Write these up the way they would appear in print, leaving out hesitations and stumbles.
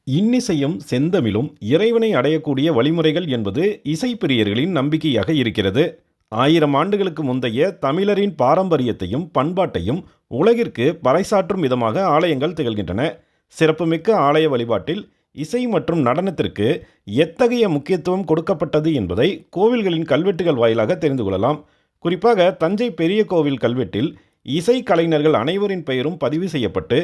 இன்னிசையும் செந்தமிழும் இறைவனை அடையக்கூடிய வழிமுறைகள் என்பது இசைப்பிரியர்களின் நம்பிக்கையாக இருக்கிறது. 1000 ஆண்டுகளுக்கு முந்தைய தமிழரின் பாரம்பரியத்தையும் பண்பாட்டையும் உலகிற்கு பறைசாற்றும் விதமாக ஆலயங்கள் திகழ்கின்றன. சிறப்புமிக்க ஆலய வழிபாட்டில் இசை மற்றும் நடனத்திற்கு எத்தகைய முக்கியத்துவம் கொடுக்கப்பட்டது என்பதை கோவில்களின் கல்வெட்டுகள் வாயிலாக தெரிந்து கொள்ளலாம். குறிப்பாக தஞ்சை பெரிய கோவில் கல்வெட்டில் இசை கலைஞர்கள் அனைவரின் பெயரும் பதிவு செய்யப்பட்டு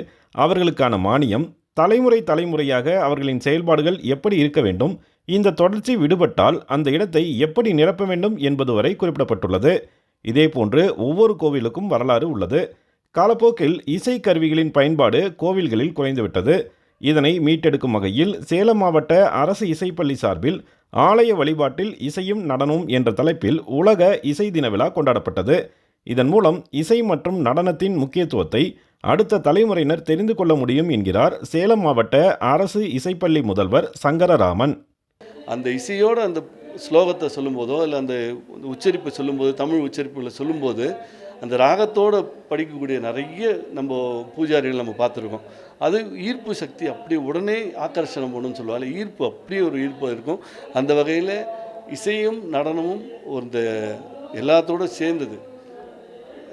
அவர்களுக்கான மானியம், தலைமுறை தலைமுறையாக அவர்களின் செயல்பாடுகள் எப்படி இருக்க வேண்டும், இந்த தொடர்ச்சி விடுபட்டால் அந்த இடத்தை எப்படி நிரப்ப வேண்டும் என்பது வரை குறிப்பிடப்பட்டுள்ளது. இதேபோன்று ஒவ்வொரு கோவிலுக்கும் வரலாறு உள்ளது. காலப்போக்கில் இசை கருவிகளின் பயன்பாடு கோவில்களில் குறைந்துவிட்டது. இதனை மீட்டெடுக்கும் வகையில் சேலம் மாவட்ட அரசு இசைப்பள்ளி சார்பில் ஆலய வழிபாட்டில் இசையும் நடனமும் என்ற தலைப்பில் உலக இசை தின விழா கொண்டாடப்பட்டது. இதன் மூலம் இசை மற்றும் நடனத்தின் முக்கியத்துவத்தை அடுத்த தலைமுறையினர் தெரிந்து கொள்ள முடியும் என்கிறார் சேலம் மாவட்ட அரசு இசைப்பள்ளி முதல்வர் சங்கரராமன். அந்த இசையோடு அந்த ஸ்லோகத்தை சொல்லும்போதோ இல்லை அந்த உச்சரிப்பை சொல்லும்போது, தமிழ் உச்சரிப்புகளை சொல்லும்போது அந்த ராகத்தோடு படிக்கக்கூடிய நிறைய நம்ம பூஜாரிகள் நம்ம பார்த்துருக்கோம். அது ஈர்ப்பு சக்தி அப்படி உடனே ஆக்கர்ஷணம் பண்ணுன்னு சொல்லுவாங்க. ஈர்ப்பு அப்படியே ஒரு ஈர்ப்பு இருக்கும். அந்த வகையில் இசையும் நடனமும் இந்த எல்லாத்தோடு சேர்ந்தது.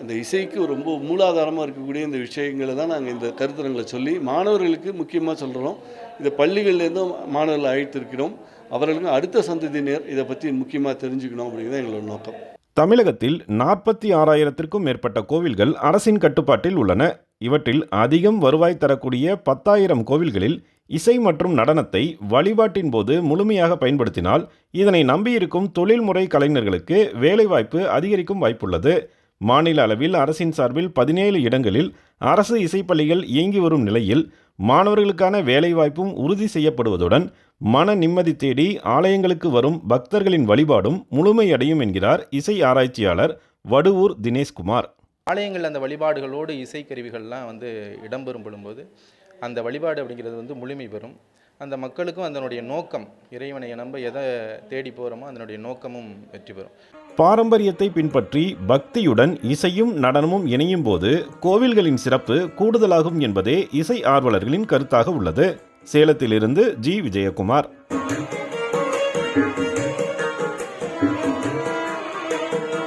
இந்த இசைக்கு ரொம்ப மூலாதாரமாக இருக்கக்கூடிய இந்த விஷயங்களை தான் நாங்கள் இந்த கருத்தரங்களை சொல்லி மாணவர்களுக்கு முக்கியமாக சொல்கிறோம். இதை பள்ளிகள்லேருந்தும் மாணவர்களை அழைத்திருக்கிறோம். அவர்களுக்கு அடுத்த சந்ததியினர் இதை பற்றி முக்கியமாக தெரிஞ்சுக்கணும் அப்படிங்கிறது எங்களோட நோக்கம். தமிழகத்தில் 46,000க்கும் மேற்பட்ட கோவில்கள் அரசின் கட்டுப்பாட்டில் உள்ளன. இவற்றில் அதிகம் வருவாய் தரக்கூடிய 10,000 கோவில்களில் இசை மற்றும் நடனத்தை வழிபாட்டின் போது முழுமையாக பயன்படுத்தினால் இதனை நம்பியிருக்கும் தொழில்முறை கலைஞர்களுக்கு வேலைவாய்ப்பு அதிகரிக்கும் வாய்ப்புள்ளது. மாநில அளவில் அரசின் சார்பில் 17 இடங்களில் அரசு இசைப்பள்ளிகள் இயங்கி வரும் நிலையில் மாணவர்களுக்கான வேலைவாய்ப்பும் உறுதி செய்யப்படுவதுடன் மன நிம்மதி தேடி ஆலயங்களுக்கு வரும் பக்தர்களின் வழிபாடும் முழுமையடையும் என்கிறார் இசை ஆராய்ச்சியாளர் வடுவூர் தினேஷ்குமார். ஆலயங்கள் அந்த வழிபாடுகளோடு இசைக்கருவிகள்லாம் இடம்பெறும் பொழுது அந்த வழிபாடு அப்படிங்கிறது முழுமை பெறும். அந்த மக்களுக்கும் அதனுடைய நோக்கம், இறைவனை நம்ப எதை தேடி போகிறோமோ அதனுடைய நோக்கமும் வெற்றி பெறும். பாரம்பரியத்தை பின்பற்றி பக்தியுடன் இசையும் நடனமும் இணையும் போது கோவில்களின் சிறப்பு கூடுதலாகும் என்பதே இசை ஆர்வலர்களின் கருத்தாக உள்ளது. சேலத்திலிருந்து ஜி. விஜயகுமார்.